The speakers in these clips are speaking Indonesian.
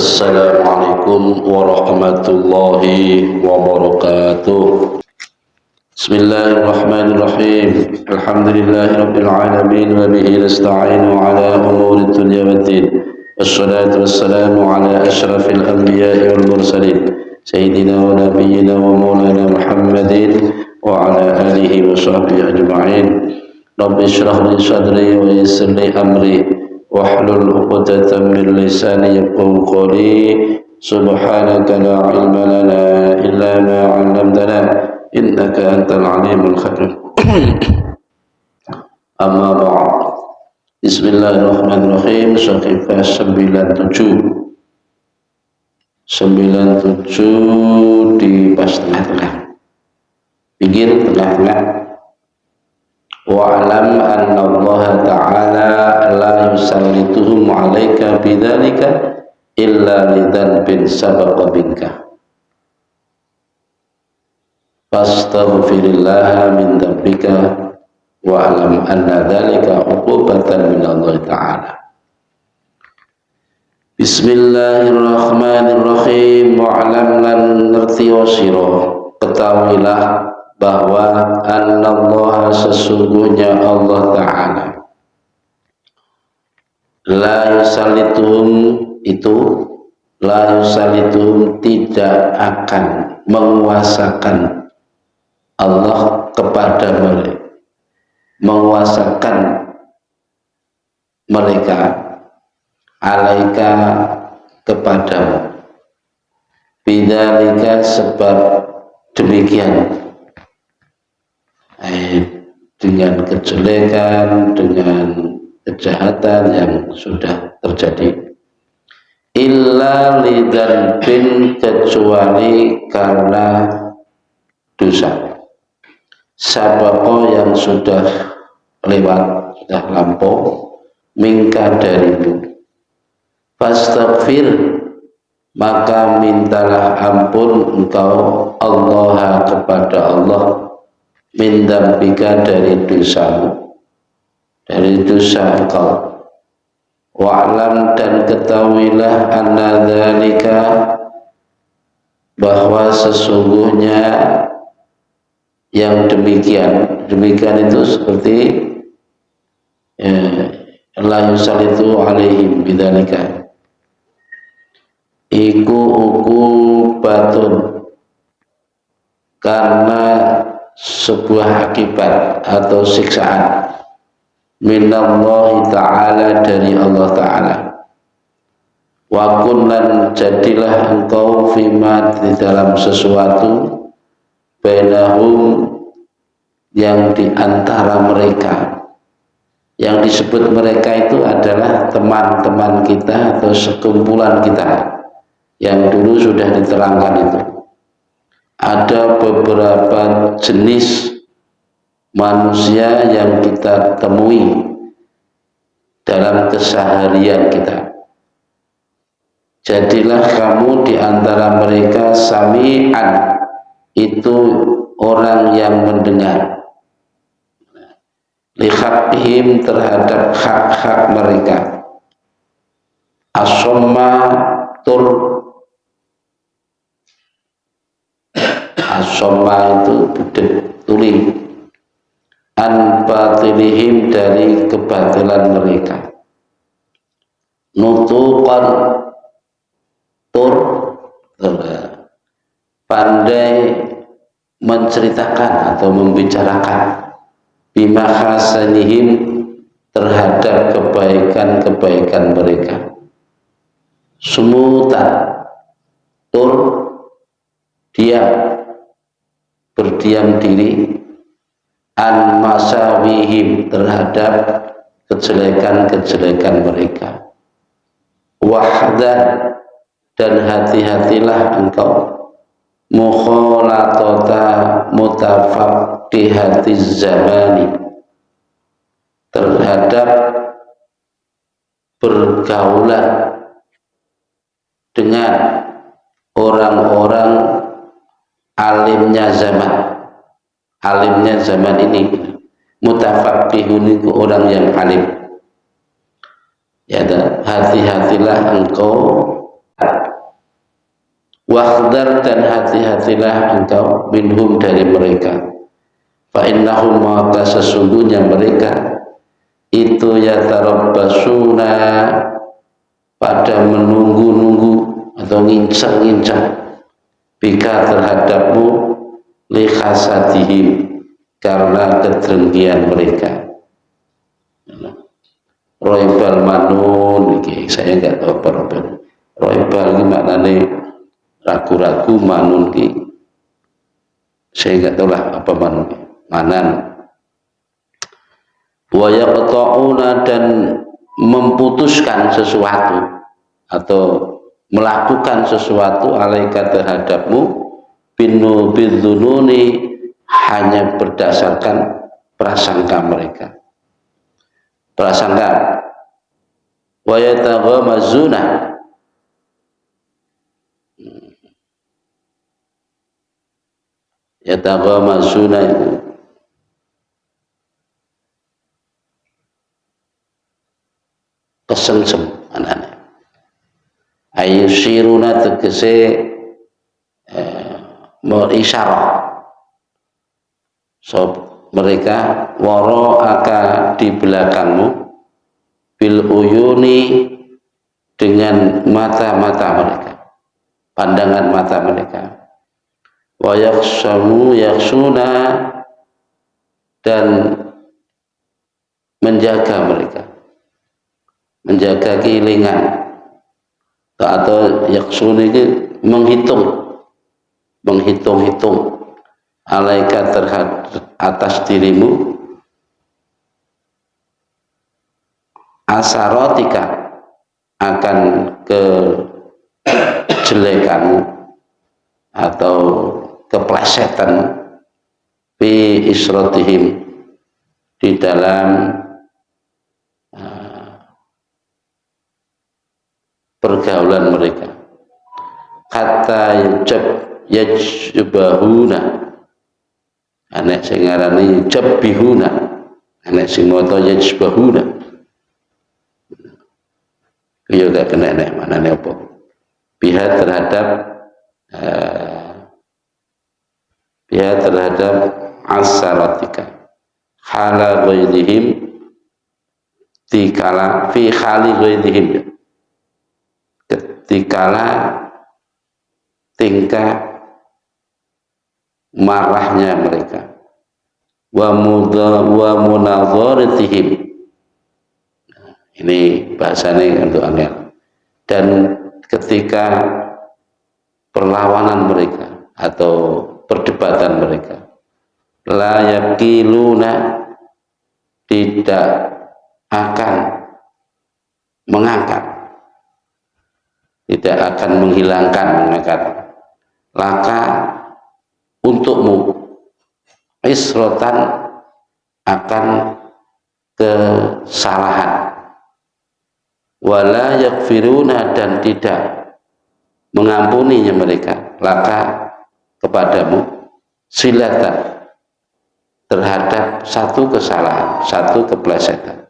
Assalamualaikum warahmatullahi wabarakatuh. Bismillahirrahmanirrahim. Alhamdulillahirabbil alamin wa bihi nasta'inu ala umuri dunya waddin. Wassalatu wassalamu ala asyrafil anbiya'i wal mursalin sayyidina wa nabiyyina wa maulana Muhammadin wa ala alihi wa sahbihi ajma'in. Rabbi shrah li sadri wa yassir li amri wahlul 'uqdatam min lisani yafqahu qawli. Subhanaka la ilma lana illa ma 'allamtana innaka antal alimul hakim. Amma ba'd. Bismillahirrahmanirrahim. Sahifah 97 di pas tengah-tengah, pinggir tengah-tengah. Wa'alam anna Allah ta'ala la yusallituhum 'alaika bidzalika illa lidzanbin sabaqa minka fastaghfirillaha min dzambika wa'alam anna dzalika 'uqubatan min Allah ta'ala. Bismillahirrahmanirrahim. Wa'alam lan ngerti wasira, ketahuilah bahwa Allah sesungguhnya Allah Ta'ala la yusallituhum, itu la yusallituhum tidak akan menguasakan Allah kepada mereka, menguasakan mereka alaika kepadamu bidzalika sebab demikian, dengan kejelekan, dengan kejahatan yang sudah terjadi, illa lidzanbin, kecuali karena dosa sabaqo yang sudah lewat, sudah lampau, minka darimu, fastaghfir maka mintalah ampun engkau Allah kepada Allah, min dzambika dari dosamu, dari dosa engkau. Wa'lam dan ketahuilah anna dzalika, bahwa sesungguhnya yang demikian itu seperti la yusallitu alaihim bidzalika, iku uqubatun, karena sebuah akibat atau siksaan, minallahi ta'ala, dari Allah Ta'ala. Wa kunlan, jadilah engkau fima, di dalam sesuatu, bainahum, yang di antara mereka. Yang disebut mereka itu adalah teman-teman kita atau sekumpulan kita yang dulu sudah diterangkan itu. Ada beberapa jenis manusia yang kita temui dalam keseharian kita. Jadilah kamu di antara mereka sami'an, itu orang yang mendengar, lihaqqihim, terhadap hak-hak mereka, as-somma tur, as-somma itu budet, tuli, an batilihim, dari kebatilan mereka, nutuqan tur, pandai menceritakan atau membicarakan, bima hasanihim, terhadap kebaikan-kebaikan mereka, sumutan tur, diam, berdiam diri, an masawihim, terhadap kejelekan-kejelekan mereka, wahdan, dan hati-hatilah engkau, mukhalatata mutafaqihati zamani, terhadap bergaulan dengan orang-orang alimnya zaman ini. Mutafaqihun itu orang yang alim. Ya, hati-hatilah engkau Wahdar, dan hati-hatilah engkau minhum, dari mereka. Fa innahum, maka sesungguhnya mereka itu yatarabbasuna, pada menunggu-nunggu atau ngincang-ngincang, bika, terhadapmu, likhasatihim, karena kedengkian mereka. Roibal manun, saya nggak tahu apa. Roibal ini maknanya ragu-ragu, manun ki saya nggak tahu lah apa manun, manan. Wa yaqta'una, dan memutuskan sesuatu atau melakukan sesuatu, alaika, terhadapmu, bidzununi, hanya berdasarkan prasangka mereka, prasangka. Wa yataghamazuna, yataghamazuna itu kesengsem anane. Ayusiruna, tegese mengisyarah mereka, waro aka, di belakangmu, bil uyuni, dengan mata-mata mereka, pandangan mata mereka. Wa yaksuna, dan menjaga mereka, menjaga kehilangan, atau yaksuna itu menghitung-hitung, alaika, terhadap atas dirimu, asarotika, akan kejelekanmu atau keplesetan, fi isratihim, di dalam pergaulan mereka. Kata yajbahuna, anek sing ngarani jabbihuna, anek sing maca yajbahuna, ya gak kena nek manane apa, pihak terhadap asaratika, hala ghairihim, tikala fi khali ghairihim, ketikala tingkah marahnya mereka, wa munadharatihim, ini bahasanya untuk angel, dan ketika perlawanan mereka atau perdebatan mereka, la yakiluna, tidak akan mengangkat, tidak akan menghilangkan, mengangkat, laka, untukmu, isrotan, akan kesalahan, wala yakfiruna, dan tidak mengampuninya mereka, laka, kepadamu, silatan, terhadap satu kesalahan, satu keplesetan,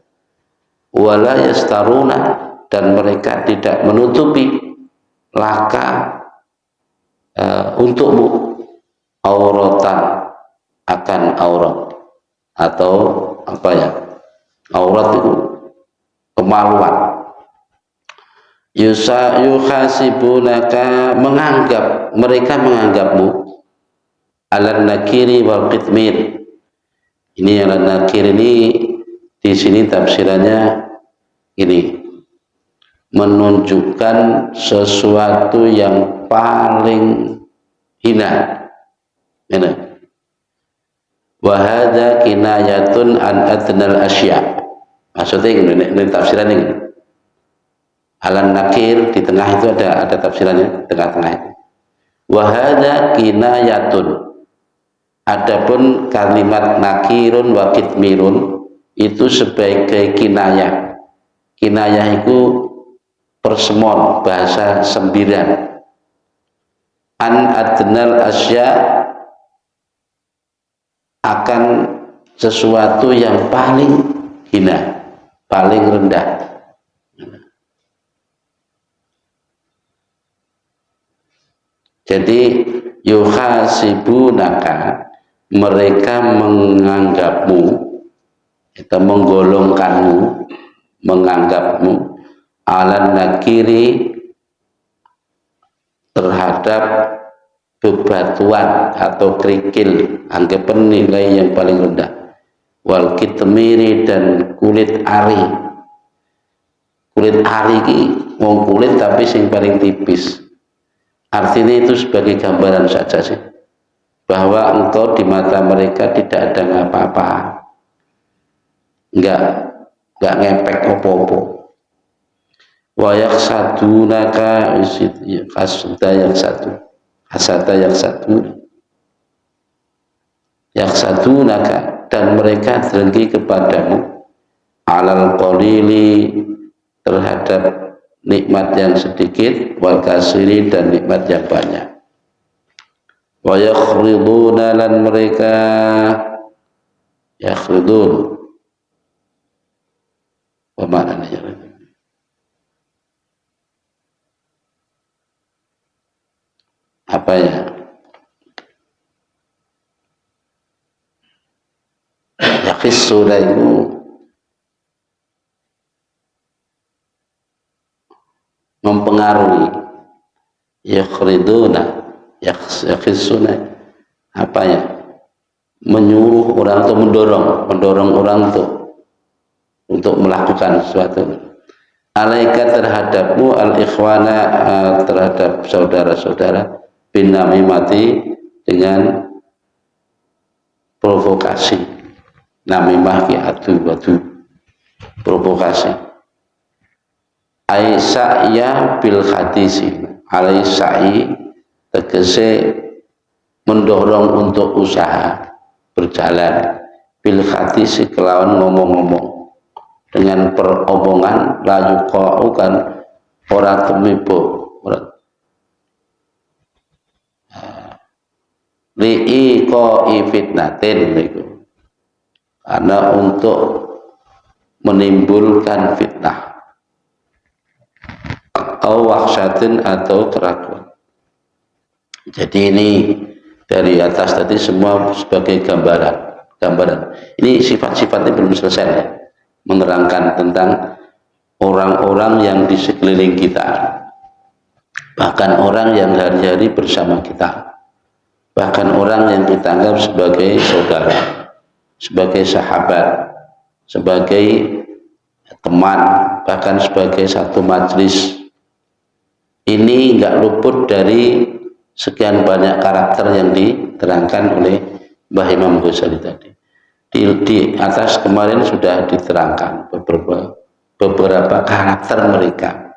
wala yastaruna, dan mereka tidak menutupi, laka, untukmu, auratan, akan aurat, atau apa ya, aurat itu kemaluan. Yuhasibunaka, mereka menganggapmu, alan nakiri wal qitmir. Ini alan nakir ini di sini tafsirannya ini, menunjukkan sesuatu yang paling hina. Ini. Wa hadza kinayatun an adnal asya. Maksudnya ini tafsiran ini. Alan nakir di tengah itu ada tafsirannya, tengah-tengah itu. Wa hadza kinayatun. Adapun kalimat nakirun wa kitmirun itu sebagai kinayah. Kinayah itu persemon, bahasa sembilan. An adnal asya, akan sesuatu yang paling hina, paling rendah. Jadi yuhasibunaka, mereka menganggapmu, kita menggolongkanmu, menganggapmu alan nakiri, terhadap bebatuan atau kerikil, anggapan nilai yang paling rendah, wal kitmiri, dan kulit ari. Kulit ari ki wong kulit tapi sing paling tipis. Artinya itu sebagai gambaran saja sih, bahwa engkau di mata mereka tidak ada apa-apa, enggak ngepek opo-opo. Wa yaksadunaka, kasada yang satu, hasada yang satu, yaksadunaka, dan mereka dengki kepadamu, alal qalili, terhadap nikmat yang sedikit, wal kasiri, dan nikmat yang banyak. Wa yakhriduna, lan mereka yakhridun, apa maknanya? Apa ya? Yakhissuna itu mempengaruhi. Yakhriduna, yakhissuna, apa ya? Menyuruh orang atau mendorong orang untuk melakukan sesuatu. Alaika, terhadapmu, al-ikhwana, terhadap saudara-saudara, bin namimati, dengan provokasi. Namimah ki adu provokasi. Aisa'ya bil hadisi, alaisa'i tegese mendorong untuk usaha berjalan, bil hadisi kelawan ngomong-ngomong, dengan peromongan, la yuqa'u, kan ora tumibo, li'i qa'i fitnatin niku, karena untuk menimbulkan fitnah, atau wahsyatin, atau keraguan. Jadi ini dari atas tadi semua sebagai gambaran. Ini sifat-sifatnya belum selesai ya, menerangkan tentang orang-orang yang di sekeliling kita, bahkan orang yang hari-hari bersama kita, bahkan orang yang kita anggap sebagai saudara, sebagai sahabat, sebagai teman, bahkan sebagai satu majelis. Ini enggak luput dari sekian banyak karakter yang diterangkan oleh Mbah Imam Ghazali tadi. Di atas kemarin sudah diterangkan beberapa karakter mereka,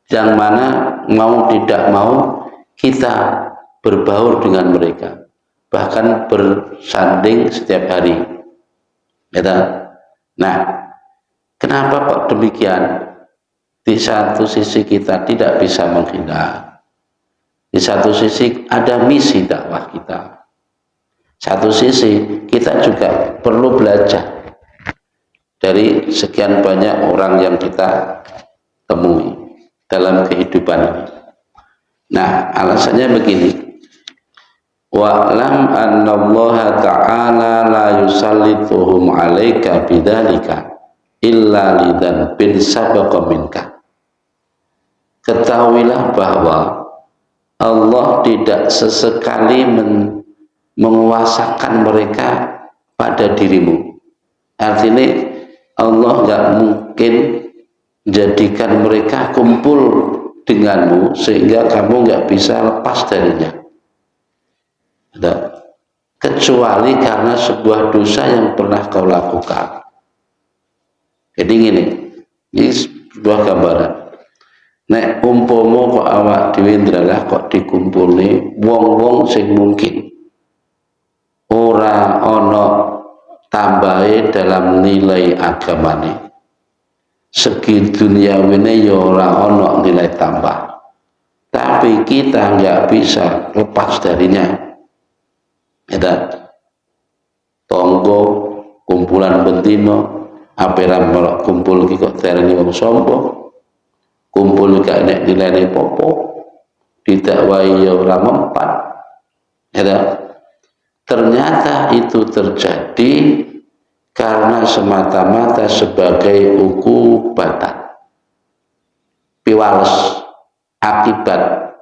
yang mana mau tidak mau kita berbaur dengan mereka, bahkan bersanding setiap hari. Nah, kenapa kok demikian? Di satu sisi kita tidak bisa menghindar, di satu sisi ada misi dakwah kita, satu sisi kita juga perlu belajar dari sekian banyak orang yang kita temui dalam kehidupan ini. Nah, alasannya begini, wa'lam annallaha ta'ala la yusallituhum 'alaika bidzalika illa lidan bin sabaqa minka. Ketahuilah bahwa Allah tidak sesekali menguasakan mereka pada dirimu. Artinya Allah nggak mungkin jadikan mereka kumpul denganmu sehingga kamu nggak bisa lepas darinya, kecuali karena sebuah dosa yang pernah kau lakukan. Jadi ini sebuah gambaran. Nek umpomo kok awak dhewe ndralah kok dikumpulne wong-wong sing mungkin ora ana tambahe dalam nilai agamane, segi duniawine ya ora ana nilai tambah, tapi kita nggak bisa lepas darinya. Ya, tonggo kumpulan bentino apera melok kumpul ki kok terani wong sombong, kumpul gak nek nilai popo, didakwai ya ora mempan. Ya, ternyata itu terjadi karena semata-mata sebagai ukubatan, piwales, akibat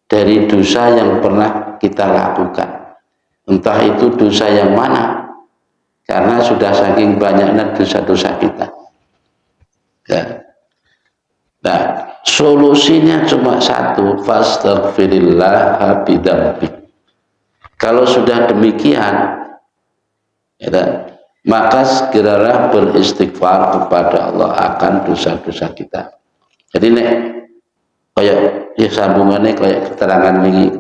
dari dosa yang pernah kita lakukan. Entah itu dosa yang mana, karena sudah saking banyaknya dosa-dosa kita. Ya. Nah, solusinya cuma satu, fastaghfirillah bidzambik. Kalau sudah demikian, ya, maka segeralah beristighfar kepada Allah akan dosa-dosa kita. Jadi nek kayak ya sambungannya kayak keterangan ini,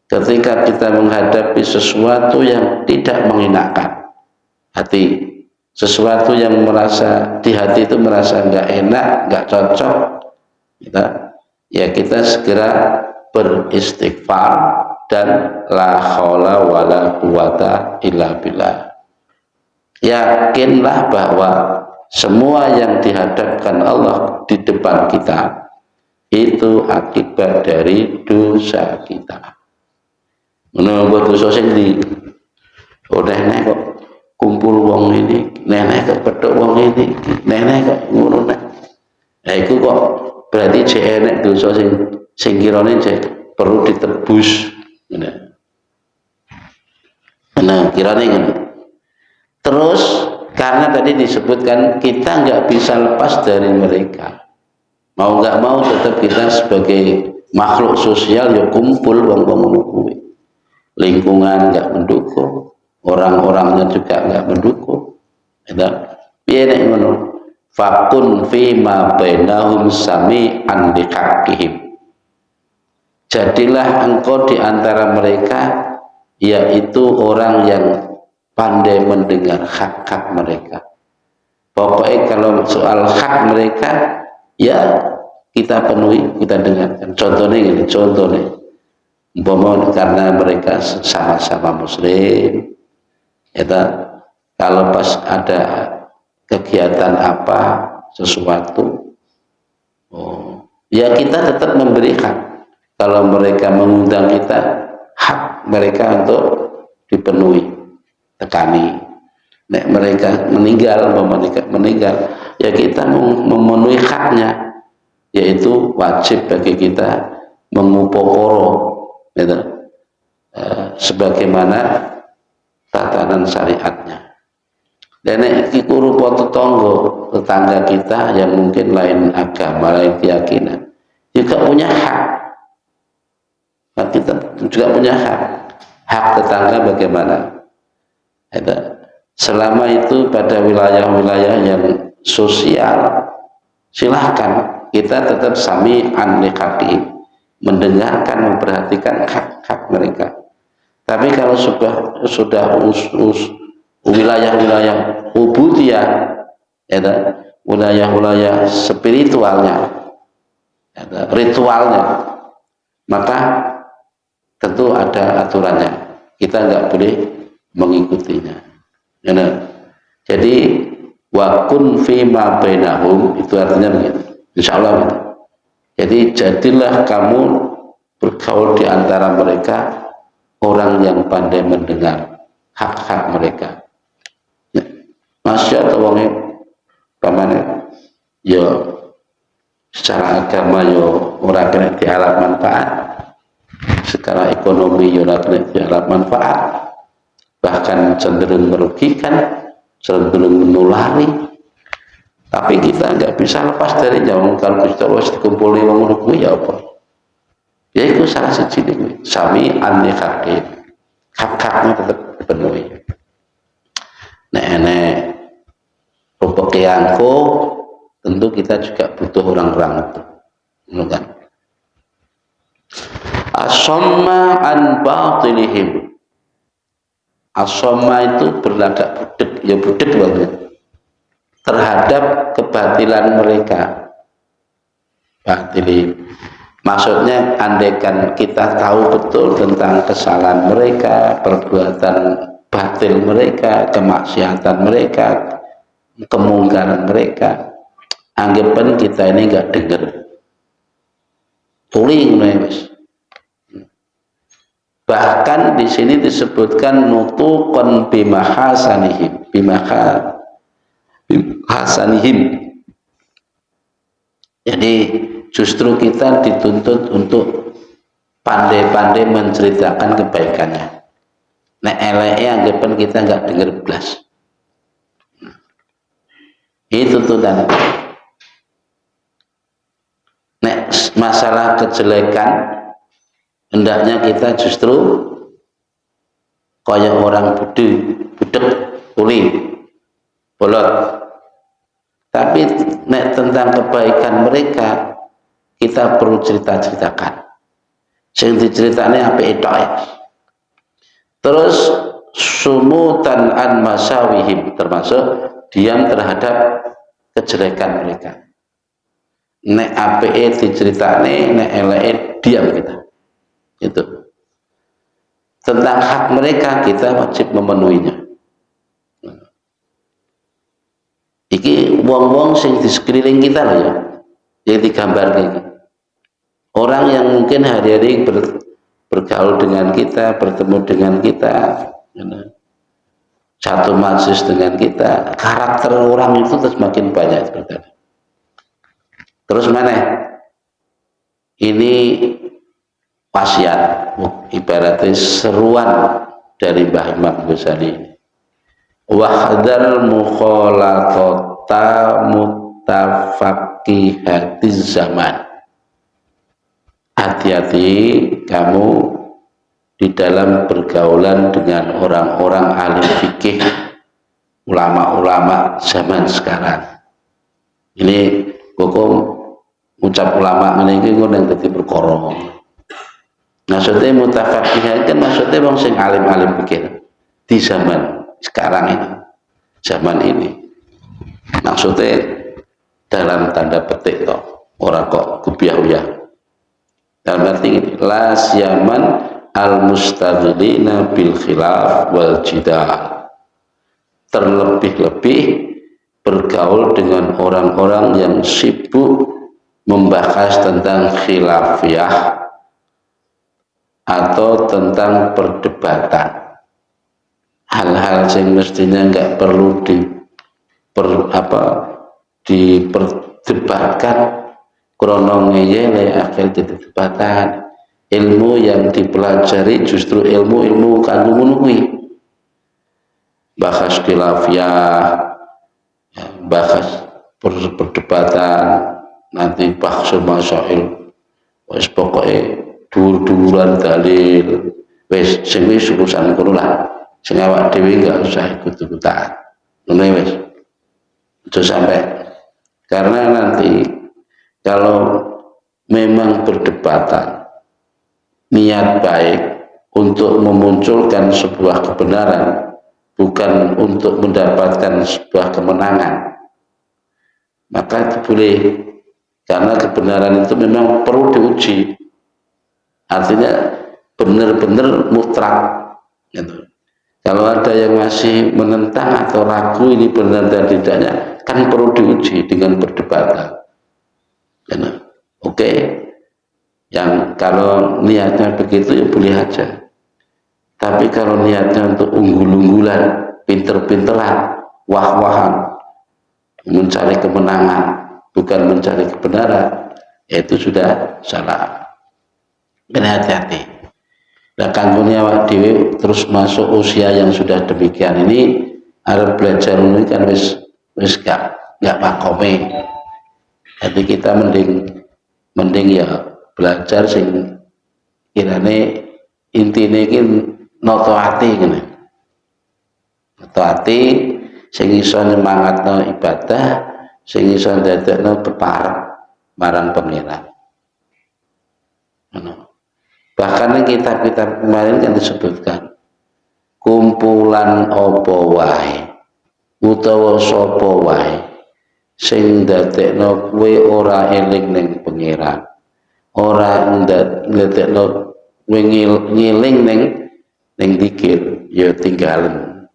ketika kita menghadapi sesuatu yang tidak mengenakan hati, sesuatu yang merasa di hati itu merasa nggak enak, nggak cocok, ya kita segera beristighfar dan la haula wala quwata illa billah. Yakinlah bahwa semua yang dihadapkan Allah di depan kita itu akibat dari dosa kita. Menunggu dosa sendiri. Oh nenek kok kumpul wong ini, nenek kok pedok wong ini, nenek kok ngono nek. Nah itu kok berarti cek enek dosa sing kirane cek perlu ditebus. Nah kirane ngono. Terus karena tadi disebutkan kita nggak bisa lepas dari mereka, mau nggak mau tetap kita sebagai makhluk sosial ya kumpul wong-wong kuwi. Lingkungan nggak mendukung, orang-orangnya juga nggak mendukung. Piye nek ngono? Fakun fi ma bainahum sami'an lihaqqihim. Jadilah engkau di antara mereka yaitu orang yang pandai mendengar hak-hak mereka. Pokoknya kalau soal hak mereka ya kita penuhi, kita dengarkan. Contohnya gini, contohnya umpama karena mereka sama-sama muslim, ya kalau pas ada kegiatan apa sesuatu, ya kita tetap memberi hak. Kalau mereka mengundang kita, hak mereka untuk dipenuhi, tekani. Nek mereka meninggal, ya kita memenuhi haknya, yaitu wajib bagi kita mengupokoro, gitu, sebagaimana tatanan syariatnya. Dan nek iku rupa tetangga kita yang mungkin lain agama, lain keyakinan, juga punya hak. Nah, kita juga punya hak tetangga bagaimana? Selama itu pada wilayah-wilayah yang sosial, silahkan kita tetap sami'an lihaqqihim, mendengarkan, memperhatikan hak-hak mereka. Tapi kalau sudah wilayah-wilayah ubudiyah, wilayah-wilayah spiritualnya, ritualnya, maka tentu ada aturannya. Kita nggak boleh mengikutinya. Jadi wakun fima bainahum itu artinya begitu. Insya Allah gitu. Jadi jadilah kamu bergaul di antara mereka orang yang pandai mendengar hak-hak mereka. Masya Allah, pamannya, ya secara agama yo orang kena diharap manfaat, secara ekonomi yo orang kena diharap manfaat, bahkan cenderung merugikan, cenderung menulari. Tapi kita nggak bisa lepas dari jauh. Kalau kita harus dikumpuli wong ngono ya apa? Ya itu salah siji niku. Sami an-nihaqqi. Hak-haknya tetap dipenuhi. Nek rupa keyangko tentu kita juga butuh orang-orang itu. Kan? Asamma an batilihim. Asamma itu berlagak budek, ya budek banget terhadap kebatilan mereka. Batili maksudnya andaikan kita tahu betul tentang kesalahan mereka, perbuatan batil mereka, kemaksiatan mereka, kemungkaran mereka, anggapan kita ini nggak dengar, tuling wis Bahkan di sini disebutkan nutuqan bimahasanihim, bimahasanihim. Jadi justru kita dituntut untuk pandai-pandai menceritakan kebaikannya. Nek eleke anggapan kita nggak dengar blas. Itu tuntutan. Nek masalah kejelekan, hendaknya kita justru kayak orang budek, tuli, bolot. Tapi nek tentang kebaikan mereka kita perlu ceritakan. Sing diceritane apike tok. Terus sumutan an masawihim, termasuk diam terhadap kejelekan mereka. Nek apike diceritane, nek eleke diam kita. Itu. Tentang hak mereka kita wajib memenuhinya. Iki wong-wong sing di sekeliling kita loh ya, yang digambar ini. Orang yang mungkin hari-hari bergaul dengan kita, bertemu dengan kita, satu majlis dengan kita, karakter orang itu terus makin banyak seperti itu. Terus mana? Ini wasiat, ibaratnya seruan dari Mbah Imam Ghazali. Wahdar mukhalatata mutafaqihatiz zaman. Hati-hati kamu di dalam bergaulan dengan orang-orang ahli fikih, ulama-ulama zaman sekarang. Ini kok ucap ulama meniki kok yang dadi perkara. Maksudnya mutafaqih kan maksudnya wong sing alim-alim fikih di zaman sekarang ini, zaman ini. Maksudnya dalam tanda petik toh, orang kok kubiah-uyah. Dalam arti ini, la siyaman al-mustadilina bil khilaf wal jidal. Terlebih-lebih bergaul dengan orang-orang yang sibuk membahas tentang khilafiyah atau tentang perdebatan. Hal-hal yang mestinya nggak perlu diperdebatkan, krono ngeyele akhir didebatan. Ilmu yang dipelajari justru ilmu kanggo menungui. Bahas khilafiyah, bahas perdebatan, nanti bahas masail, wis pokoknya dur-duran dalil, wis sing wis urusan kono lah. Sing awak dhewe enggak usah ikut-ikutan. Ngono wis. Aja sampai, karena nanti kalau memang perdebatan niat baik untuk memunculkan sebuah kebenaran, bukan untuk mendapatkan sebuah kemenangan, maka itu boleh, karena kebenaran itu memang perlu diuji. Artinya benar-benar mutlak gitu. Kalau ada yang masih menentang atau ragu ini benar dan tidaknya, kan perlu diuji dengan perdebatan. Oke, yang kalau niatnya begitu ya boleh aja. Tapi kalau niatnya untuk unggul-unggulan, pinter-pinteran, wah-wahan, mencari kemenangan, bukan mencari kebenaran, itu sudah salah. Hati-hati. Nah, kanggonya awak dhewe terus masuk usia yang sudah demikian ini, harus belajar ini kan wis gak makome. Jadi kita mending ya belajar sing kirane intine iki noto ati ngene. Noto ati sing iso nyemangatno ibadah, sing iso ndadekno peparep marang pengiran. Bahkan kitab-kitab kemarin kan disebutkan kumpulan opo wae utawa sapa wae sing ndadekno kowe ora eling ning pengiran, ora ndadekno kowe ngiling ning dikir, ya tinggalan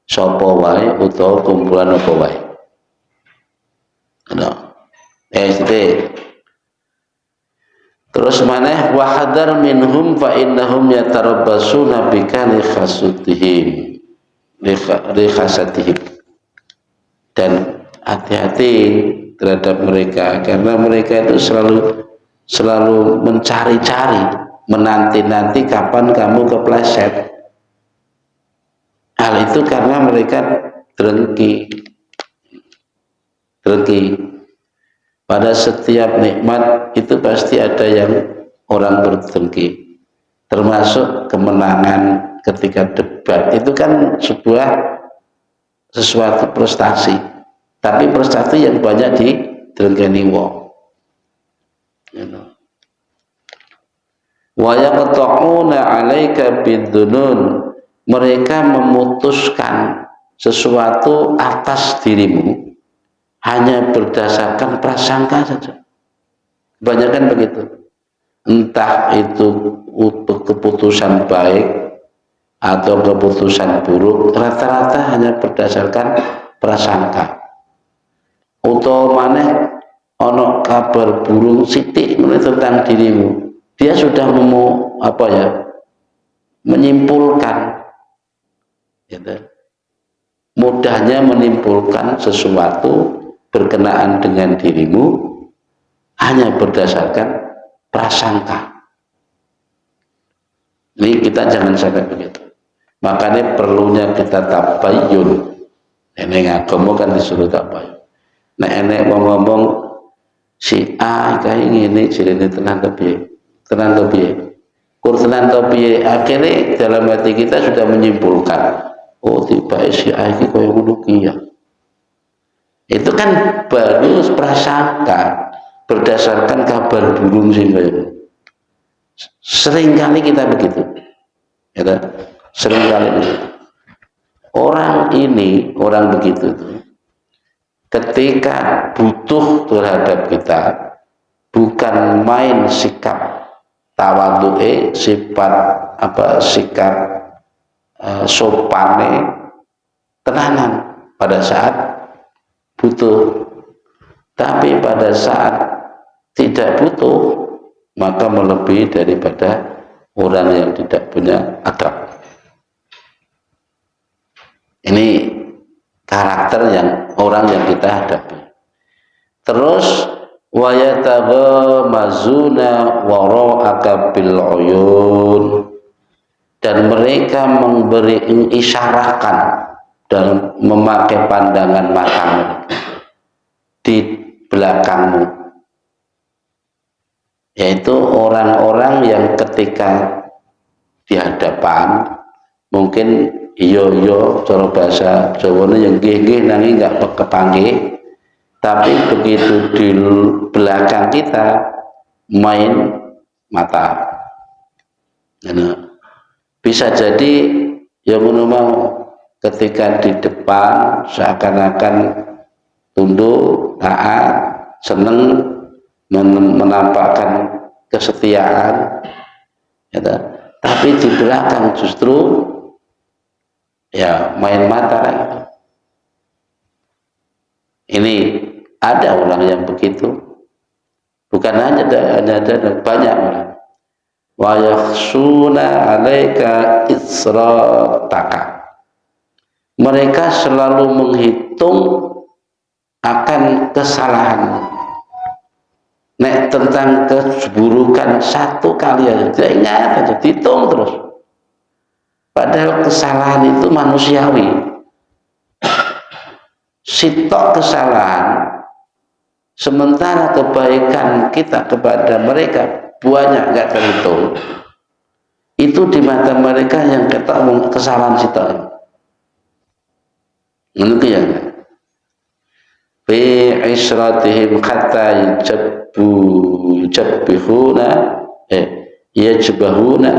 sapa wae utawa kumpulan apa wae. SD Terus maneh wahadar minhum fa innahum yatarabbasuna bika likhasatihim, dan hati-hati terhadap mereka karena mereka itu selalu mencari-cari, menanti-nanti kapan kamu kepleset. Hal itu karena mereka drengki. Pada setiap nikmat itu pasti ada yang orang berdengki, termasuk kemenangan ketika debat. Itu kan sesuatu prestasi, tapi prestasi yang banyak didengkeni wong. Wa yaqta'una 'alaika bidunun, mereka memutuskan sesuatu atas dirimu hanya berdasarkan prasangka saja. Kebanyakan begitu. Entah itu keputusan baik atau keputusan buruk, rata-rata hanya berdasarkan prasangka. Utawa maneh ono kabar burung sithik tentang dirimu, dia sudah menyimpulkan, gitu. Mudahnya menyimpulkan sesuatu berkenaan dengan dirimu hanya berdasarkan prasangka. Ini kita jangan sampai begitu. Makanya perlunya kita tabayyun. Ini agama kan disuruh tabayyun. Nek enek ngomong si A kayak gini jenenge tenan to piye? Tenan to piye? Kur tenan to piye? Akhirnya dalam hati kita sudah menyimpulkan, oh tiba si A iki koyo ngono ki ya. Itu kan baru prasangka berdasarkan kabar burung sih. Seringkali kita begitu, ya, seringkali begitu. Orang begitu tuh, ketika butuh terhadap kita, bukan main sikap tawadhu'e, sikap sopane, tenanan pada saat butuh, tapi pada saat tidak butuh maka melebihi daripada orang yang tidak punya adab. Ini karakter orang yang kita hadapi. Terus wa yataghamazuna wara'aka bil uyun, dan mereka mengisyarahkan dan memakai pandangan matamu di belakangmu, yaitu orang-orang yang ketika di hadapan mungkin iyo cara bahasa Jawa yang nggih nanging nggak kepanggih, tapi begitu di belakang kita main mata. Bisa jadi yang mau ketika di depan seakan-akan tunduk, taat, seneng, menampakkan kesetiaan, ya, tapi di belakang justru ya main mata. Ini ada orang yang begitu, bukan hanya ada banyak orang. Wa yakhshuna 'alaika isrataka, mereka selalu menghitung akan kesalahan. Nek tentang keburukan satu kali aja, dia ingat aja, dihitung terus. Padahal kesalahan itu manusiawi. Sitok kesalahan, sementara kebaikan kita kepada mereka banyak nggak terhitung. Itu di mata mereka yang ketok kesalahan sitok. Menurut ya, fi isratihim hatta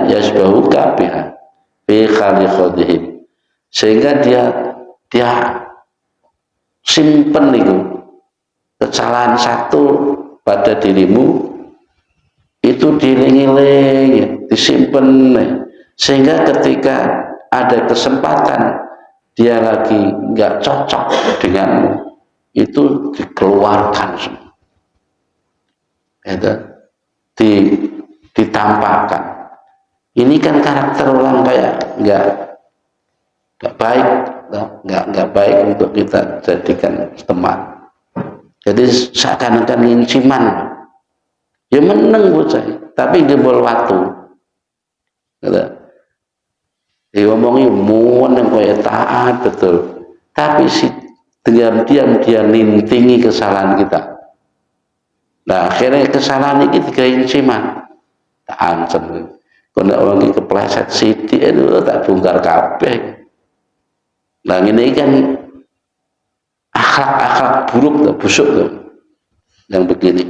yajbahuka biha fi khaliqatihim, sehingga dia simpen itu kesalahan satu pada dirimu, itu diling-iling, disimpan, sehingga ketika ada kesempatan dia lagi nggak cocok denganmu, itu dikeluarkan semua, ditampakkan. Ini kan karakter orang kayak nggak baik, nggak baik untuk kita jadikan teman. Jadi seakan-akan ingin ciman, ya meneng bocah, tapi jebol watu. Diomongi muan yang kaya taat betul, tapi si diam-diam dia nintingi kesalahan kita. Nah akhirnya kesalahan ini digain ciman, tak ancam. Kalau orang ini kepleset sidik itu tak bongkar kabeh. Nah ini kan akhlak-akhlak buruk tuh, busuk tuh, yang begini.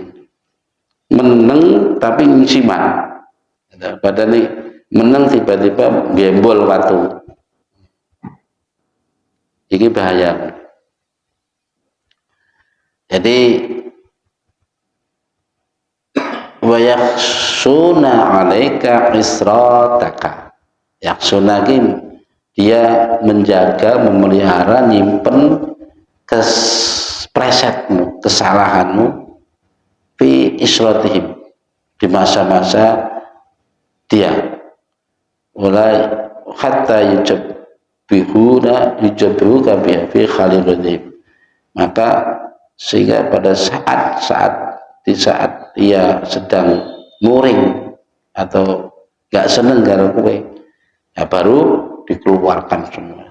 Meneng tapi ciman. Padahal ini meneng tiba-tiba gembol watu. Ini bahaya. Jadi wa yakhsuna 'alaika isrataka. Yakhsuna dia menjaga, memelihara, nyimpen presetmu, kesalahanmu fi isratihim, di masa-masa dia. Mulai hatta yujabbihuka fi khalidihim. Maka sehingga pada di saat dia sedang muring atau gak seneng karo kowe, ya baru dikeluarkan semua.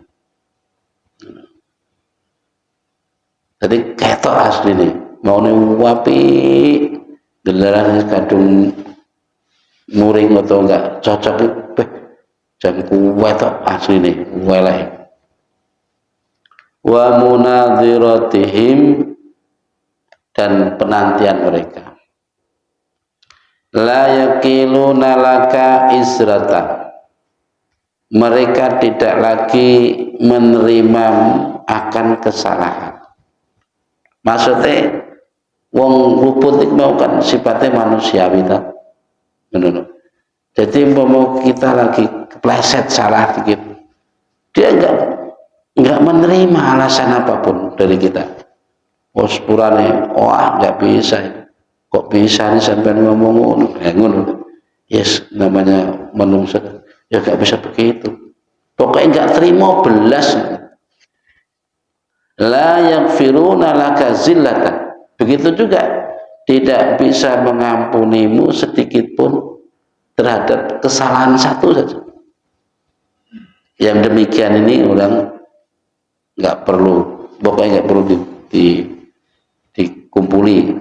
Jadi ketok asli nih, mau wapi gelaran kadung muring atau enggak cocok itu, jam kuwe tok asli nih, weleh. Wa munadhiratihim, dan penantian mereka. La yakiluna laka israta, mereka tidak lagi menerima akan kesalahan. Maksudnya wong luput itu mau kan sifatnya manusiawi tak? Menurut. Jadi mau kita lagi kepleset salah dikit, dia enggak menerima alasan apapun dari kita. Oh sepurane, nggak bisa, kok bisa nih sampai ngomong ngono, yes namanya menungso, ya nggak bisa begitu, pokoknya nggak terima belas. La yaghfiruna laka zillatan, begitu juga tidak bisa mengampunimu sedikit pun terhadap kesalahan satu saja. Yang demikian ini orang nggak perlu, pokoknya nggak perlu dikumpuli,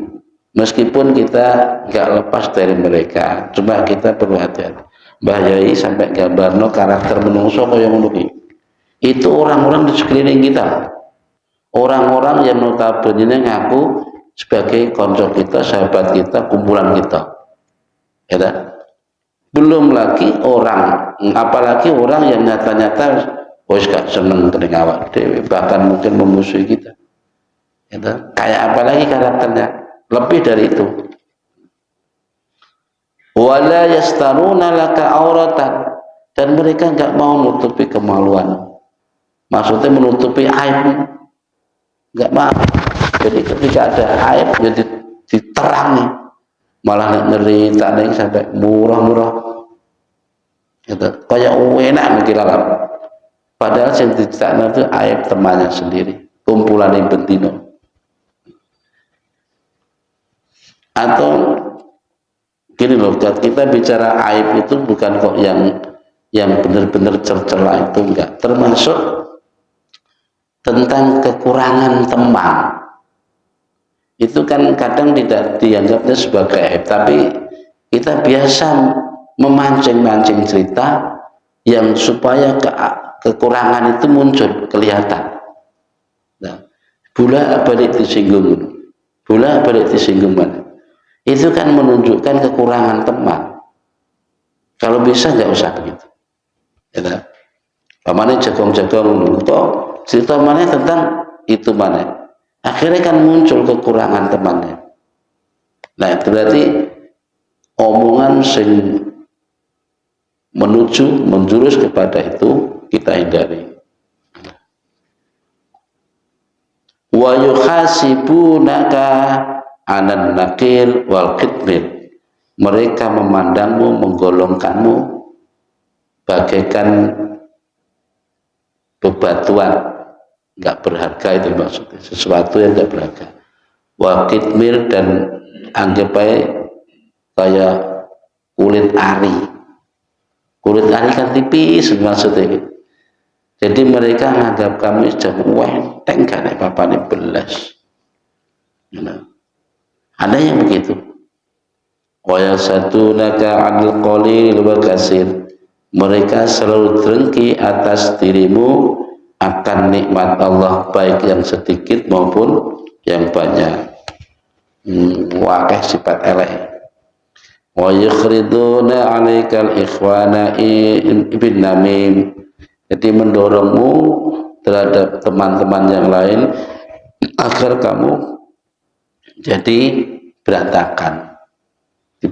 meskipun kita nggak lepas dari mereka, cuma kita perlu hati-hati. Mbah Yai sampai gambarno karakter menungso kaya ngono iki. Itu orang-orang di sekeliling kita, orang-orang yang notabene ngaku sebagai konco kita, sahabat kita, kumpulan kita, ya tak? Belum lagi orang, apalagi orang yang nyata-nyata wis gak seneng dengan awak dhewe, bahkan mungkin memusuhi kita. Itu kayak apa lagi karakternya, lebih dari itu. Wala yastaruna laka auratan, dan mereka nggak mau menutupi kemaluan, maksudnya menutupi aib, nggak mau. Jadi ketika ada aib jadi diterangi, malah ngeri tak sampai murah-murah, gitu. Kayak enak mikir alam, padahal yang diceritakan itu aib temannya sendiri, kumpulan yang bentino. Atau gini loh, kita bicara aib itu bukan kok yang benar-benar tercela, itu enggak, termasuk tentang kekurangan teman. Itu kan kadang tidak dianggapnya sebagai aib, tapi kita biasa memancing-mancing cerita yang supaya kekurangan itu muncul, kelihatan. Nah, bolak-balik disinggung mana? Itu kan menunjukkan kekurangan teman. Kalau bisa nggak usah begitu. Ya, pamannya jagong-jagong toh cerita mana tentang itu mana. Akhirnya kan muncul kekurangan temannya. Nah, itu berarti omongan sing menjurus kepada itu kita hindari. Wa yuhasibunaka anan nakir wal kitmir, mereka memandangmu, menggolongkanmu bagaikan bebatuan, nggak berharga. Itu maksudnya, sesuatu yang nggak berharga. Wa kitmir, dan anggap aja kayak kulit ari. Kulit ari kan tipis maksudnya. Jadi mereka menganggap kamu sudah enteng, gak ada apa-apa belas. Ada yang begitu. Wa yasadunaka 'anil qalil wa katsir. Mereka selalu dengki atas dirimu akan nikmat Allah, baik yang sedikit maupun yang banyak. Wakeh sifat elek. Wa yukhriduna 'alaikal ikhwana bin namim. Jadi mendorongmu terhadap teman-teman yang lain agar kamu jadi berantakan.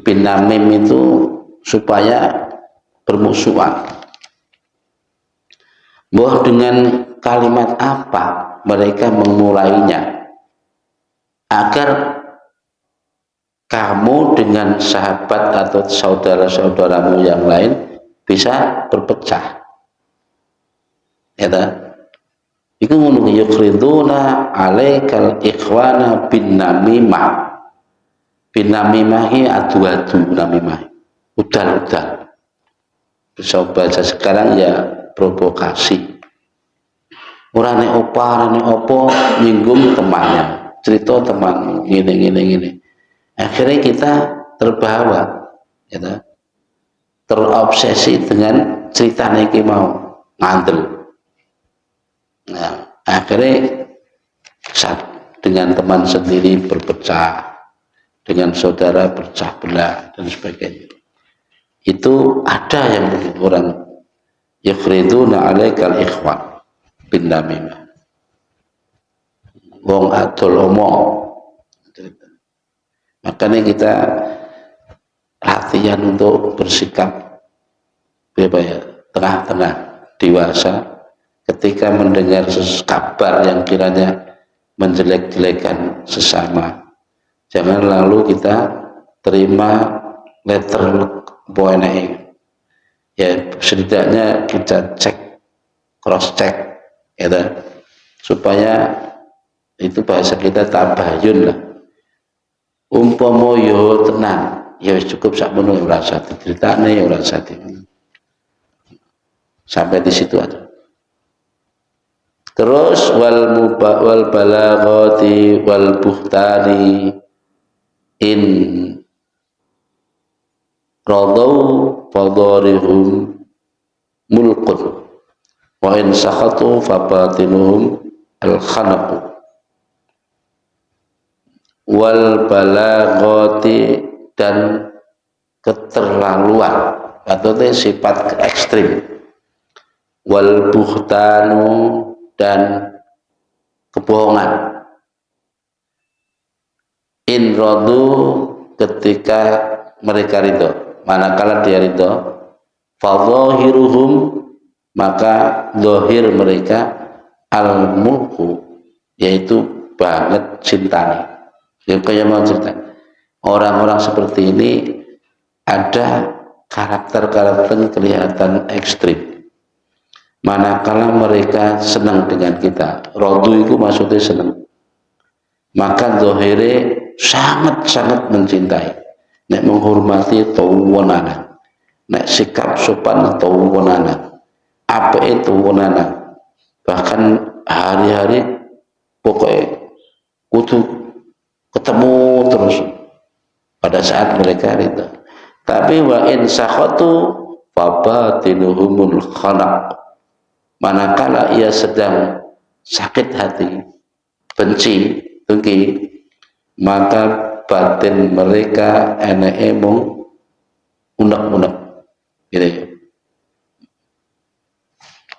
Bin namim itu supaya bermusuhan. Bahwa dengan kalimat apa mereka memulainya? Agar kamu dengan sahabat atau saudara-saudaramu yang lain bisa berpecah. Ya ta? Iku ngono, yukhriduna 'alaikal ikhwana bin namimah. Bin namimah iki adu-adu, namimah. Udal-udal. Bisa bahasa sekarang ya provokasi. Ora nek opo nyinggung temannya, cerita teman gini. Akhirnya kita terbawa, ya ta? Terobsesi dengan ceritanya iki mau ngandel. Nah, akhirnya dengan teman sendiri berpecah, dengan saudara berpecah belah dan sebagainya. Itu ada yang begitu orang yukhriduna 'alaikal ikhwan bin namimah. Wong adol omong. Makanya kita latihan untuk bersikap tengah-tengah, dewasa. Ketika mendengar kabar yang kiranya menjelek-jelekan sesama, jangan lalu kita terima letter boene. Ya setidaknya kita cek, cross check, ya, supaya itu bahasa kita tabayun lah. Umpama yo tenang, ya cukup sakmono ora usah diceritane, ora usah sampai di situ aja. Terus wal balaghati wal buhtani in radau fadarihum mulqun wa in sakhatu fabatinuhum al khanaqu. Wal balaghati, dan keterlaluan atau sifat ekstrim. Wal buhtanu, dan kebohongan. In radu, ketika mereka ridho, manakala dia ridho, fadhahiruhum, maka zahir mereka al mulku, yaitu banget cintani. Yang kayak mau cerita, orang-orang seperti ini ada karakter-karakter kelihatan ekstrim. Manakala mereka senang dengan kita, rodu itu maksudnya senang, maka zahire sangat-sangat mencintai, nek menghormati tawanan, nek sikap sopan tawanan, apa itu tawanan, bahkan hari-hari pokoknya kudu ketemu terus pada saat mereka itu. Tapi wa in sakhatu fabatinuhumul khanaq, manakala ia sedang sakit hati, benci, dengki, maka batin mereka emong unek-unek, gitu.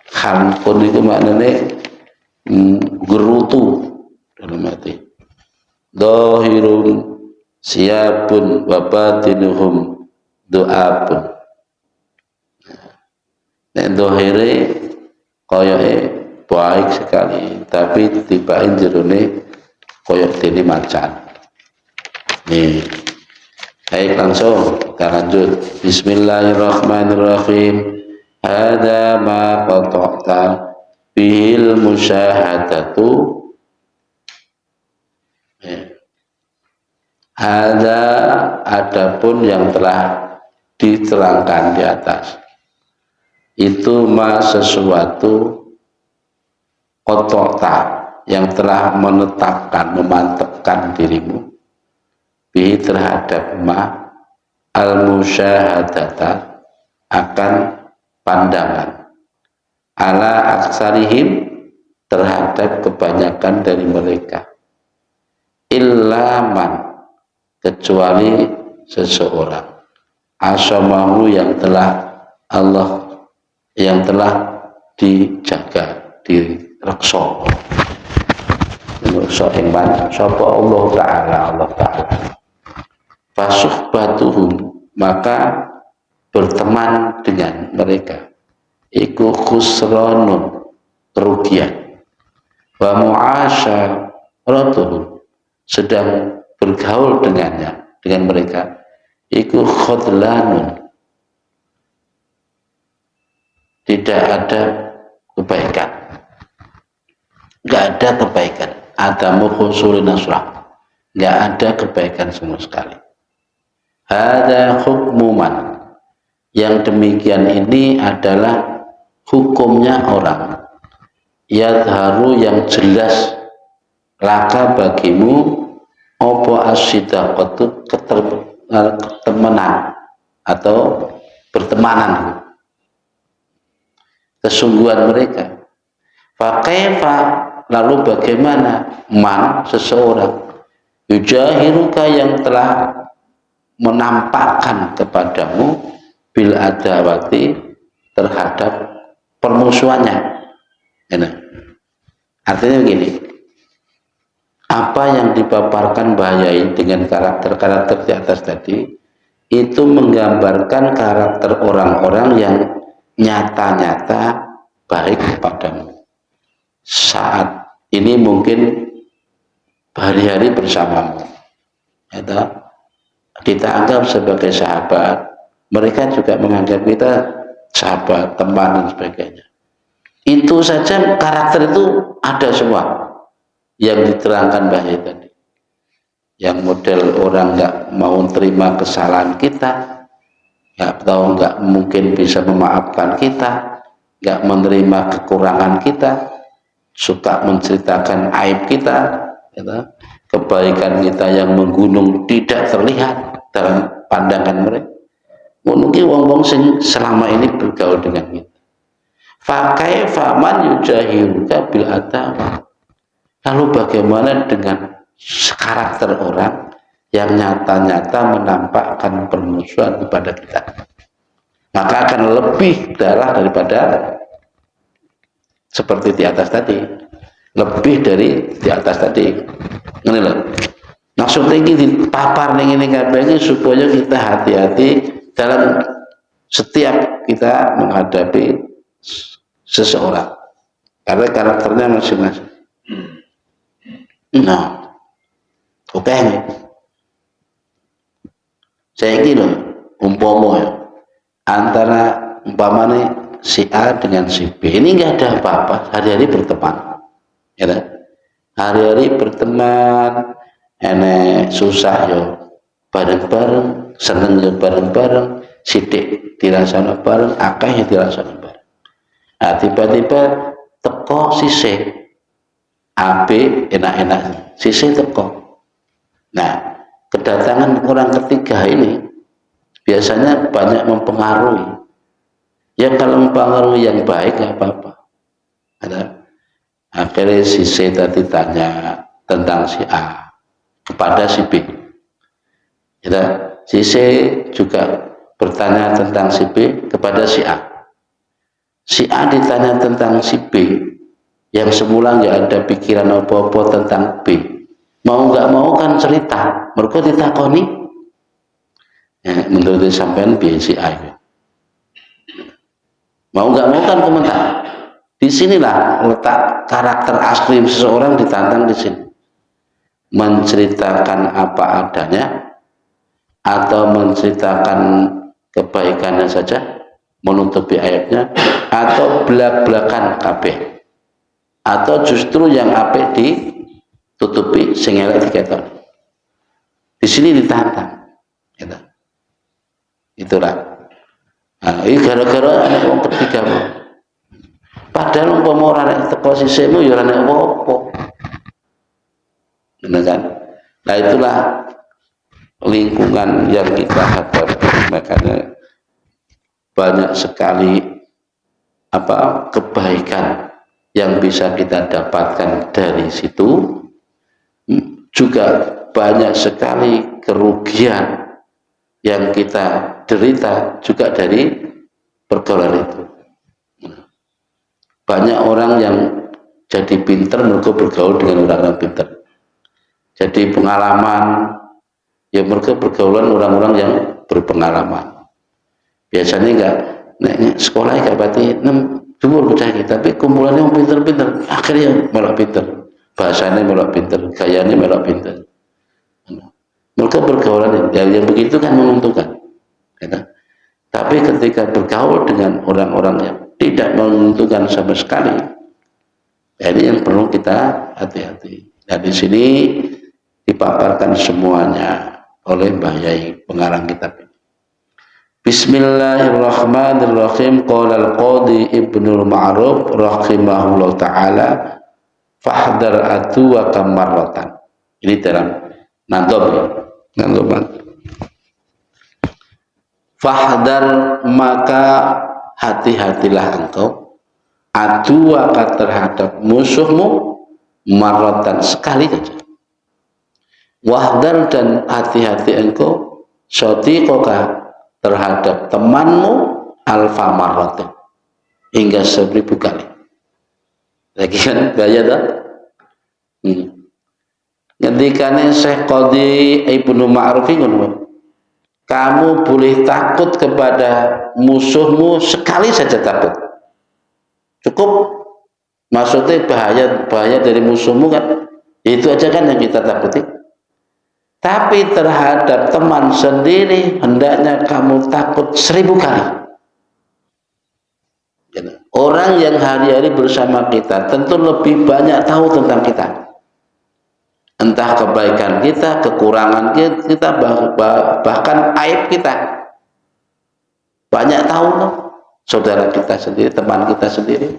Khanqun itu maknanya gerutu dalam arti dhahirun siapun wa batinuhum du'apun. Nek dhahire koyoke baik sekali, tapi tibain jerone koyok dene macan. Nih, Baik, langsung kita lanjut. Bismillahirrahmanirrahim. Hada ma qata'ta bihil musyahadatu. Hada adapun yang telah diterangkan di atas. Itu ma sesuatu qata'ta yang telah menetapkan, memantapkan dirimu bihi terhadap ma al-musyahadata akan pandangan ala aksarihim terhadap kebanyakan dari mereka illaman kecuali seseorang asamahu yang telah Allah yang telah dijaga direksa yang mana sapa Allah Ta'ala fasuhbatuhum maka berteman dengan mereka iku khusranun kerugian wa mu'asyaratuhum sedang bergaul dengan mereka iku khudlanun tidak ada kebaikan, nggak ada kebaikan, ada mukhsulun nasrah, nggak ada kebaikan sama sekali. Ada hukmuman yang demikian ini adalah hukumnya orang yadharu yang jelas laka bagimu opo asyidaqatu ketemenan atau bertemanan kesungguhan mereka. Fakaifa lalu bagaimana man seseorang yujahiruka yang telah menampakkan kepadamu bil adawati terhadap permusuhannya. Artinya begini, apa yang dipaparkan bahayai dengan karakter-karakter di atas tadi itu menggambarkan karakter orang-orang yang nyata-nyata baik kepadamu saat ini mungkin hari-hari bersamamu kita anggap sebagai sahabat, mereka juga menganggap kita sahabat, teman dan sebagainya. Itu saja karakter itu ada semua yang diterangkan bahaya tadi. Yang model orang nggak mau terima kesalahan kita, nggak mungkin bisa memaafkan kita, nggak menerima kekurangan kita, suka menceritakan aib kita, kebaikan kita yang menggunung tidak terlihat dalam pandangan mereka. Mungkin wong-wong sing selama ini bergaul dengan kita. Fakai faman yujahiruka bil atawa. Lalu bagaimana dengan karakter orang yang nyata-nyata menampakkan permusuhan kepada kita? Maka akan lebih darah daripada seperti di atas tadi. Lebih dari di atas tadi. Ini loh. Maksudnya ini dipapar ini kabeh supaya kita hati-hati dalam setiap kita menghadapi seseorang. Karena karakternya masing-masing. Nah, oke. Saya ini loh, umpama ya, antara umpamanya si A dengan si B ini nggak ada apa-apa, hari-hari berteman. Ya, hari-hari berteman, enek susah yo bareng-bareng, seneng yo bareng-bareng, sidik dirasana bareng, akeh dirasana bareng. Nah, tiba-tiba teko sisih A B enak-enak, sisih teko. Nah, kedatangan orang ketiga ini biasanya banyak mempengaruhi. Ya kalau mempengaruhi yang baik nggak apa-apa. Akhirnya si C tadi tanya tentang si A kepada si B. Si C juga bertanya tentang si B kepada si A. Si A ditanya tentang si B yang semula nggak ada pikiran apa-apa tentang B. Mau nggak mau kan cerita. Mereka ditakoni. Ya, menurut sampean B si A. Mau nggak mau kan komentar. Disinilah letak karakter asli seseorang ditantang di sini. Menceritakan apa adanya atau menceritakan kebaikannya saja, menutupi aibnya, atau belak-belakan kabeh, atau justru yang apik ditutupi sing elek diketok. Di sini ditantang, gitu. Itulah. Nah, ini gara-gara ada orang ketiga. Padahal umpama ora nek teko sisihmu ya ora nek apa-apa. Benar kan? Nah itulah lingkungan yang kita hadapi. Makanya banyak sekali kebaikan yang bisa kita dapatkan dari situ, juga banyak sekali kerugian yang kita derita juga dari pergaulan itu. Banyak orang yang jadi pinter mereka bergaul dengan orang-orang pinter. Jadi pengalaman, ya mereka pergaulan orang-orang yang berpengalaman. Biasanya enggak, sekolah enggak berarti 6 dhuwur bocah iki, tapi kumpulannya yang pinter-pinter, akhirnya melok pinter. Bahasanya melok pinter, gayanya melok pinter. Mereka bergaulan yang begitu kan menguntungkan. Ya. Tapi ketika bergaul dengan orang-orang yang tidak menguntungkan sama sekali, ini yang perlu kita hati-hati. Nah di sini dipaparkan semuanya oleh Mbah Yai pengarang kitab ini. Bismillahirrahmanirrahim. Qala al-Qadi Ibnul Ma'ruf rahimahullah ta'ala, fahdar atu wa kamarratan. Ini dalam nadom ya. Nadoman. Fahdar, maka hati-hatilah engkau, aduaka terhadap musuhmu, marratan, sekali saja. Wahdar, dan hati-hati engkau, sotiqoka, terhadap temanmu, alfa marratan, hingga 1000 kali. Lagi kan gaya tak? Ngendikane Syekh Qadi Ibnu Ma'ruf ngono, kamu boleh takut kepada musuhmu sekali saja, takut cukup. Maksudnya bahaya dari musuhmu kan, itu aja kan yang kita takuti. Tapi terhadap teman sendiri hendaknya kamu takut 1000 kali. Orang yang hari-hari bersama kita tentu lebih banyak tahu tentang kita, entah kebaikan kita, kekurangan kita, bahkan aib kita. Banyak tahu loh, saudara kita sendiri, teman kita sendiri.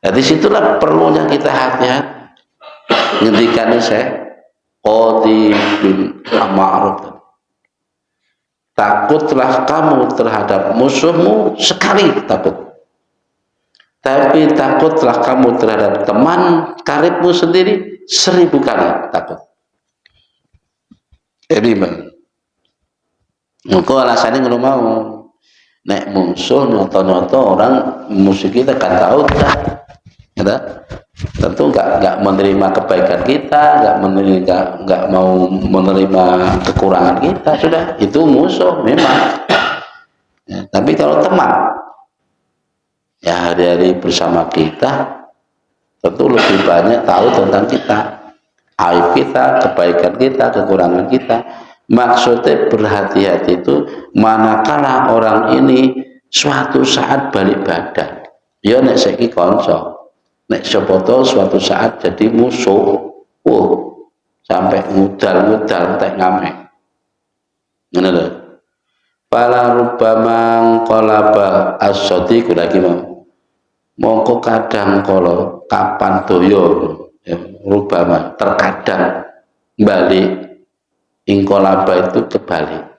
Nah, disitulah perlunya kita hati-hati. Ngendikan saya Qadi bin Ma'ruf, takutlah kamu terhadap musuhmu sekali, takut. Tapi takutlah kamu terhadap teman karibmu sendiri 1000 kali, takut. Jadi mengko alasannya ngono mau, nek musuh nyoto-nyoto orang musuh kita kan tahu dah, ya, tentu nggak menerima kebaikan kita, nggak mau menerima kekurangan kita, sudah itu musuh memang. Ya, tapi kalau teman ya hari-hari bersama kita, tentu lebih banyak tahu tentang kita, aib kita, kebaikan kita, kekurangan kita. Maksudnya berhati-hati itu manakala orang ini suatu saat balik badan, ya nek saiki kanca, nek sepoto suatu saat jadi musuh, sampai ngudal-ngudal tek ngamek. Ngono lho. Pala rubamang qalaba as-sadiq lagi mau. Mongko kadang kala kapan doyo, ya, rubama terkadang balik, ingkolaba itu kebalik.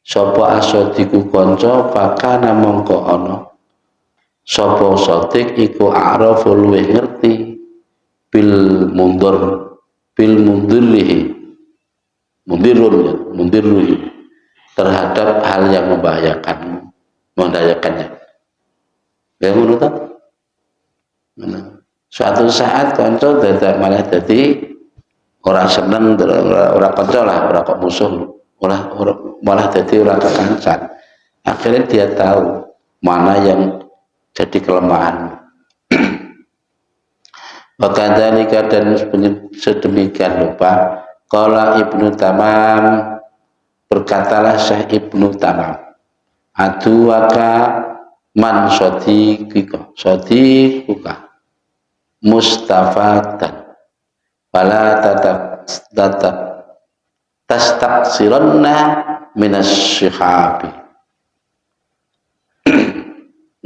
Sapa asodiku kanca pakana mongko ana, sapa sodik iku a'rafu luwih ngerti bil mundirlihi terhadap hal yang membahayakannya. Ya ngono ta? Suatu saat kanca dadak malah dadi orang seneng, orang kanca lah, orang kok musuh, malah jadi orang kekancan. Akhirnya dia tahu mana yang jadi kelemahan. Wakadzalika, dan sedemikian lupa. Qala Ibnu Tamam, Berkatalah Syekh Ibnu Tamam, aduwaka man sodikuka mustafatan fala tatap tastaksiranna minas syihabi.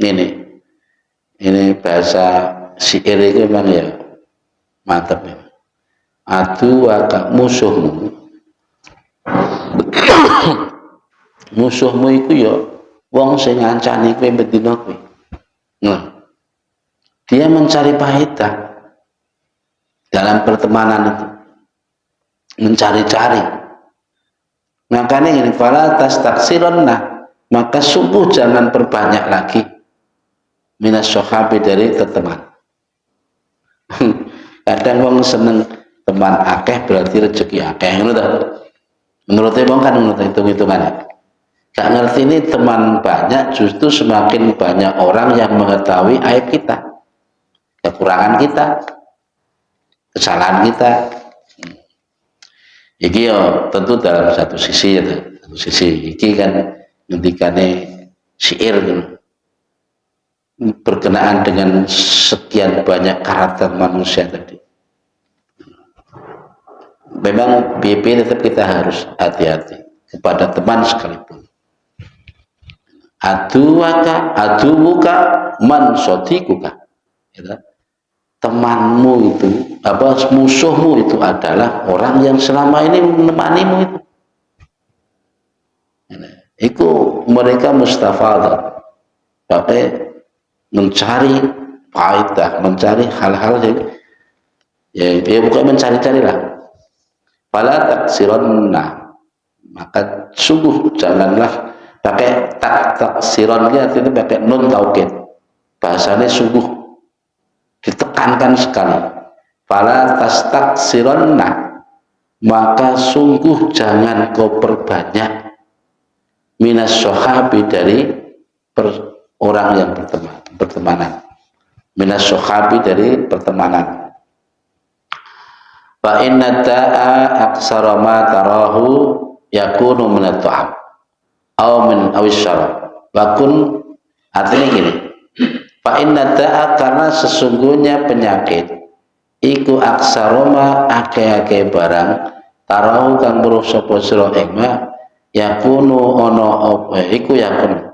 Ini bahasa syair itu memang ya mantap ya. Aduwaka musuhmu itu ya wong sing ngancani kowe bendina kowe. Nah, dia mencari faedah dalam pertemanan itu, mencari-cari. Makanya ini fala tastaksironna, maka sungguh jangan perbanyak lagi minas sahabi dari teman. Kadang wong seneng teman akeh berarti rezeki akeh, ngono ta? Menurutnya wong kan menurut hitung-hitungannya. Gak ngerti ini teman banyak justru semakin banyak orang yang mengetahui aib kita, kekurangan kita, kesalahan kita. Iki yo tentu dalam satu sisi ya, satu sisi iki kan ngendikane syair gitu, berkenaan dengan sekian banyak karakter manusia tadi. Memang BP tetap kita harus hati-hati kepada teman sekalipun. Aduwuka man sodikuka, ya, temanmu itu musuhmu itu adalah orang yang selama ini menemanimu itu. Itu mereka mustafadah, pakai mencari faedah, mencari hal-hal yang ya bukan mencari-cari lah. Fala taksironna, maka sungguh janganlah pakai taksiron, itu pakai nun taukid, bahasanya sungguh ditekankan sekali. Fala tastaksironna, maka sungguh jangan kau perbanyak minas sahabi dari orang yang bertemanan, minas sahabi dari pertemanan. Fa inna ta'a aksara ma tarahu yakunu minat ta'am aw min awis syarab. Bakun artinya gini, fa inna ta'a, karena sesungguhnya penyakit iku aksaroma ake-ake barang tarahu kang weruh sapa sira ing ma yakunu ana apa iku yakunu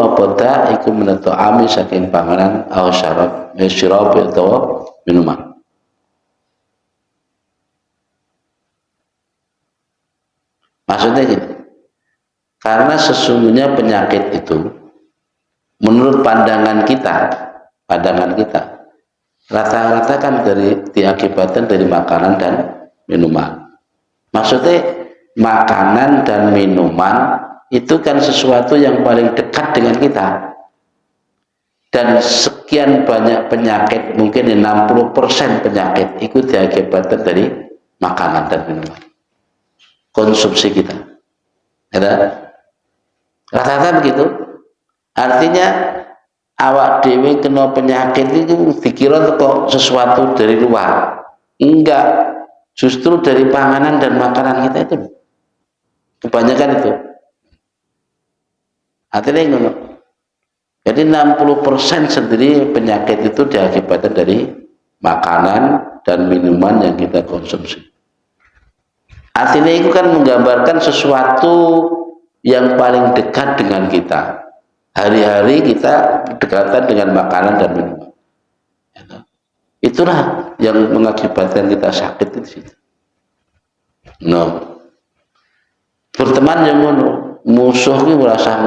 apa ta iku minat ta'ami saking panganan aw syarab syarab atau minuman. Maksudnya gitu, karena sesungguhnya penyakit itu menurut pandangan kita rata-rata kan diakibatkan dari makanan dan minuman. Maksudnya makanan dan minuman itu kan sesuatu yang paling dekat dengan kita, dan sekian banyak penyakit, mungkin 60% penyakit itu diakibatkan dari makanan dan minuman, konsumsi kita. Rata-rata begitu. Artinya awak dewi kena penyakit itu dikira kok sesuatu dari luar. Enggak, justru dari panganan dan makanan kita itu kebanyakan itu. Artinya ngono. Jadi 60% sendiri penyakit itu diakibatkan dari makanan dan minuman yang kita konsumsi. Artinya itu kan menggambarkan sesuatu yang paling dekat dengan kita. Hari-hari kita berdekatan dengan makanan dan minuman. Itulah yang mengakibatkan kita sakit di situ. Berteman yang musuh itu merasa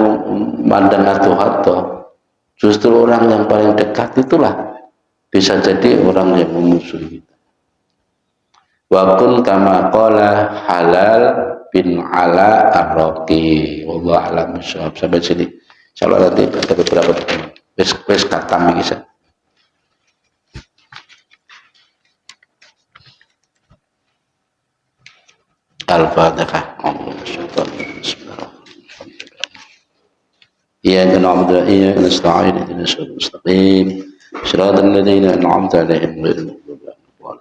mandang atau justru orang yang paling dekat itulah bisa jadi orang yang memusuhi kita. Wa kun kama qala Halal bin Ala Ar-Raqi, wallahu a'lam bishawab. Sampai sini insyaallah nanti ada beberapa wis katam iki. Al-Fatihah. إياك نعبد وإياك نستعين اهدنا الصراط المستقيم صراط الذين أنعمت عليهم غير المغضوب عليهم ولا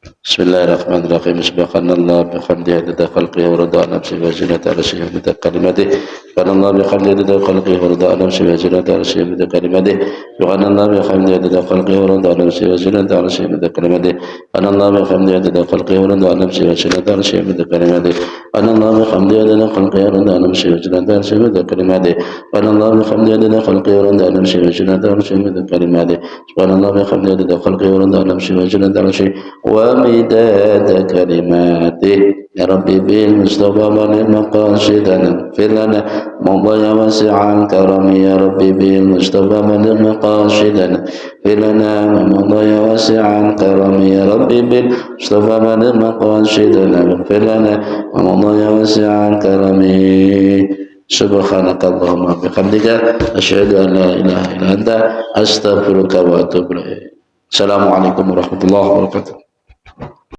الضالين. بسم الله الرحمن الرحيم. سبحان الله بحمده عدد خلقه ورضا نفسه وزنة عرشه ومداد كلماته. سبحان الله بحمده عدد خلقه ورضا نفسه وزنة عرشه ومداد كلماته. سبحان الله بحمده عدد خلقه ورضا نفسه وزنة عرشه ومداد كلماته. سبحان الله بحمده عدد خلقه ورضا نفسه وزنة عرشه ومداد كلماته. سبحان الله بحمده عدد خلقه ورضا نفسه وزنة عرشه ومداد كلماته. سبحان الله بحمده عدد خلقه ورضا نفسه وزنة عرشه ومداد كلماته. سبحان الله بحمده عدد خلقه ورضا نفسه وزنة عرشه ومداد كلماته. يا ربي بالمصطفى بلغ مقاصدنا اغفر لنا مضي واسع الكرم. يا ربي بالمصطفى بلغ مقاصدنا اغفر لنا ومضي واسع الكرم. يا ربي بالمصطفى بلغ مقاصدنا اغفر لنا ومضي واسع الكرم. سبحانك اللهم وبحمدك أشهد أن لا إله إلا أنت أستغفرك وأتوب إليك. السلام عليكم ورحمة الله وبركاته.